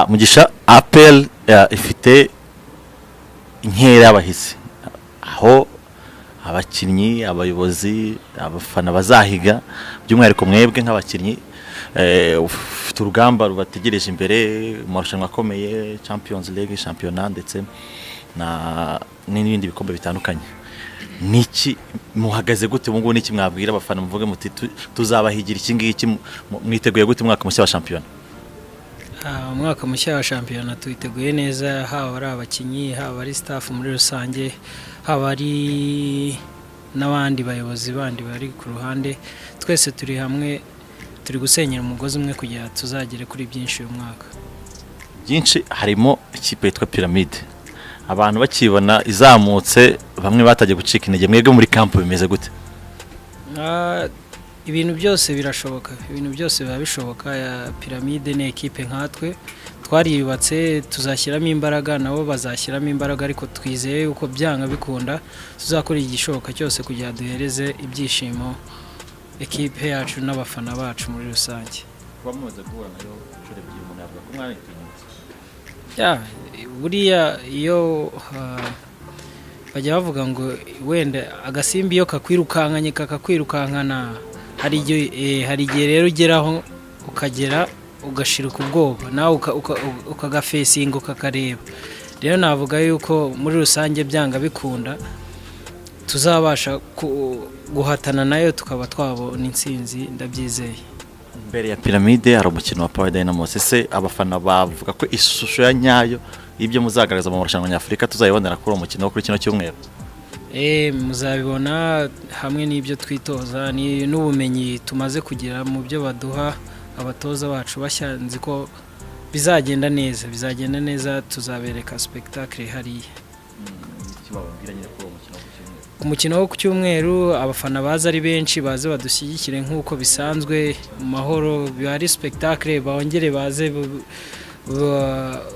Mugisha APR ifite inkera y'abahisi aho abakinnyi abayobozi abafana bazahiga by'umwihariko mwebwe nk'abakinnyi ufite urugamba rubategereje imbere mu marushanwa akomeye Champions League championnat ndetse n'ibindi bikombe bitandukanye. Niki muhagaze gute ubungu niki mwabwira abafana muvuge muti tuzabahigira iki ngiki mwiteguye gute umwaka mushya wa champion? Umwaka mushya wa champion twiteguye neza, haba ari abakinnyi haba ari staff muri rusange haba ari n'abandi bayobozi bandi bari ku ruhande, twese turi hamwe turi gusenyera umugozi umwe kugira tuzagere kuri byinshi uyu mwaka. Byinshi harimo ikipe yitwa Pyramide, abantu bakibona izamutse bamwe batagiye gucika intege, mwebwe muri camp bimeze gute? Ibintu byose birashoboka, ibintu byose biba bishoboka. Pyramide ni equipe nkatwe twariyubatse, tuzashyiramo imbaraga nabo bazashyiramo imbaraga, ariko twizeye uko byanga bikunda tuzakora igishoboka cyose kugira duhereze ibyishimo equipe yacu n'abafana bacu muri rusange. Bamuze guhura nayo cure by'umuntu yavuga ko mwari buriya iyo bajya bavuga ngo wenda agasimbi iyo kakwirukankanye kakakwirukankana, hari igihe rero ugeraho ukagera ugashirika ubwoba nawe ukagafesinga ukakareba. Rero navuga yuko muri rusange byanga bikunda tuzabasha guhatana nayo tukaba twabona intsinzi, ndabyizeye. Mbere ya Pyramide hari umukino wa Power Dynamos, ese abafana bavuga ko ishusho ya nyayo ibyo muzagaragaza mu marushanwa nyafurika tuzayibonera kuri umukino wo kuri kino cyumweru? Muzabibona hamwe n'ibyo twitoza n'ubumenyi tumaze kugira mu byo baduha abatoza bacu bashya, nzi ko bizagenda neza tuzabereka spectacle hariya. Umukino wo ku cyumweru abafana baza ari benshi, baze badushyigikire nk'uko bisanzwe mu mahoro, bari spectacle bongere baze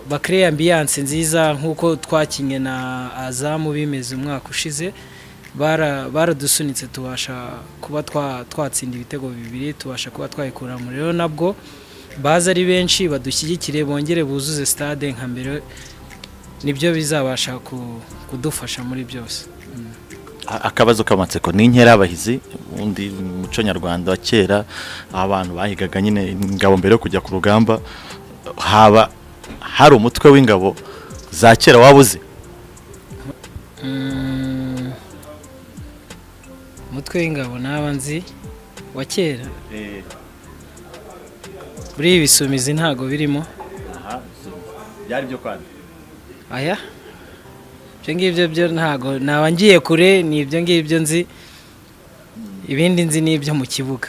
bakreya ambiance nziza nk'uko twakinye na Azamu bimeze umwaka ushize. Baradusunitse tubasha kuba twatsinda ibitego bibiri, tubasha kuba twayikura mu rero nabwo baza ari benshi badushyigikire bongere buzuze stade nka mbere, nibyo bizabasha kudufasha muri byose. Akabazo kamatseko ni inkera y'abahizi undi muco nyarwanda wa kera abantu bahigaga nyine ingabo mbere yo kujya ku rugamba, haba hari umutwe w'ingabo za kera wabuze? Umutwe w'ingabo nabanzi wa kera buri ibisumizi ntago birimo. Byari byo kwanda aya byo ngibyo byo ntago nabangiye kure, ni ibyo ngibyo nzi, ibindi nzi n'ibyo mu kibuga.